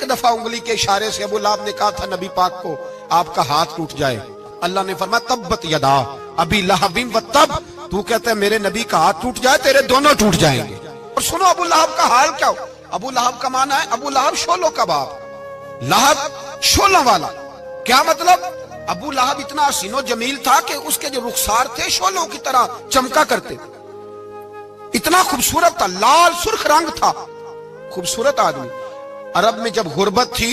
ایک دفعہ انگلی کے اشارے سے ابو لہب نے کہا تھا نبی پاک کو آپ کا ہاتھ ٹوٹ جائے، اللہ نے فرمایا تبت یدا ابی لہب و تب، تو کہتا ہے میرے نبی کا ہاتھ ٹوٹ جائے تیرے دونوں ٹوٹ جائیں گے۔ اور سنو ابو لہب کا حال کیا ہو، ابو لہب کا معنی ہے ابو لہب شولوں کا باپ، لہب شولوں والا۔ کیا مطلب؟ ابو لہب اتنا حسین و جمیل تھا کہ اس کے جو رخسار تھے شولوں کی طرح چمکا کرتے، اتنا خوبصورت تھا، لال سرخ رنگ تھا، خوبصورت آدمی۔ عرب میں جب غربت تھی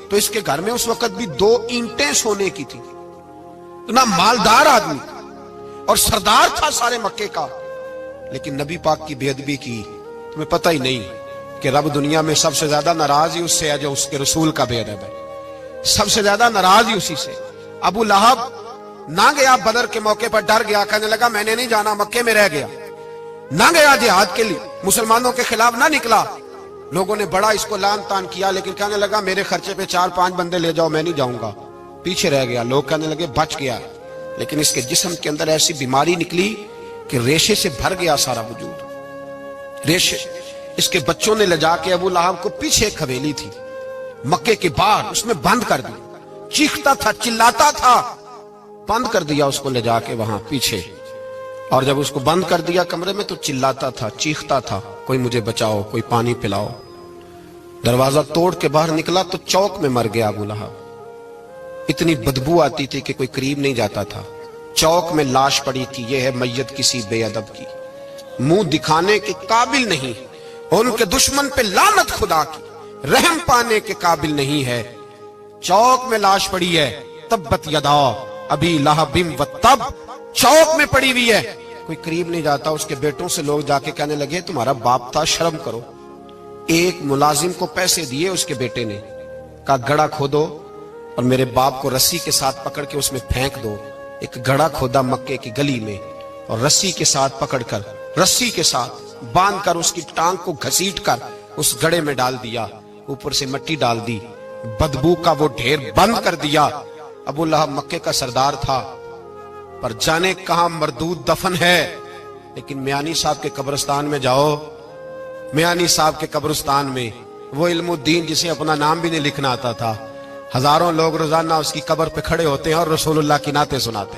تو اس کے گھر میں اس وقت بھی 2 اینٹیں سونے کی تھی، اتنا مالدار آدمی اور سردار تھا سارے مکے کا، لیکن نبی پاک کی بے ادبی کی۔ تمہیں پتہ ہی نہیں کہ رب دنیا میں سب سے زیادہ ناراض ہی اس سے ہے جو اس کے رسول کا بے ادب ہے، سب سے زیادہ ناراض ہی اسی سے۔ ابو لہب نہ گیا بدر کے موقع پر، ڈر گیا، کہنے لگا میں نے نہیں جانا، مکے میں رہ گیا، نہ گیا جہاد کے لیے، مسلمانوں کے خلاف نہ نکلا۔ لوگوں نے بڑا اس کو لان تان کیا، لیکن کہنے لگا میرے خرچے پہ 4-5 بندے لے جاؤ، میں نہیں جاؤں گا، پیچھے رہ گیا۔ لوگ کہنے لگے بچ گیا، لیکن اس کے جسم کے اندر ایسی بیماری نکلی کہ ریشے سے بھر گیا سارا وجود، ریشے۔ اس کے بچوں نے لے جا کے ابو لہب کو پیچھے ایک حویلی تھی مکے کے باہر، اس میں بند کر دیا، چیختا تھا، چلاتا تھا، بند کر دیا اس کو لے جا کے وہاں پیچھے۔ اور جب اس کو بند کر دیا کمرے میں تو چلاتا تھا، چیختا تھا، کوئی مجھے بچاؤ، کوئی پانی پلاؤ۔ دروازہ توڑ کے باہر نکلا تو چوک میں مر گیا ابو لہب، اتنی بدبو آتی تھی کہ کوئی قریب نہیں جاتا تھا۔ چوک میں لاش پڑی تھی، یہ ہے میت کسی بے ادب کی، منہ دکھانے کے قابل نہیں، ان کے دشمن پہ لعنت خدا کی، رحم پانے کے قابل نہیں ہے۔ چوک میں لاش پڑی ہے، تبت یدا ابی لہب و تب، چوک میں پڑی ہوئی ہے، کوئی قریب نہیں جاتا۔ اس کے بیٹوں سے لوگ جا کے کہنے لگے تمہارا باپ تھا، شرم کرو۔ ایک ملازم کو پیسے دیے اس کے بیٹے نے، کہا گڑھا کھودو اور میرے باپ کو رسی کے ساتھ پکڑ کے اس میں پھینک دو۔ ایک گڑھا کھودا مکے کی گلی میں اور رسی کے ساتھ پکڑ کر، رسی کے ساتھ باندھ کر اس کی ٹانگ کو گھسیٹ کر اس گڑھے میں ڈال دیا، اوپر سے مٹی ڈال دی، بدبو کا وہ ڈھیر بند کر دیا۔ ابو لہب مکے کا سردار تھا، پر جانے کہاں مردود دفن ہے۔ لیکن میانی صاحب کے قبرستان میں جاؤ، میانی صاحب کے قبرستان میں وہ علم الدین جسے اپنا نام بھی نہیں لکھنا آتا تھا، ہزاروں لوگ روزانہ اس کی قبر پہ کھڑے ہوتے ہیں اور رسول اللہ کی نعتیں سناتے ہیں۔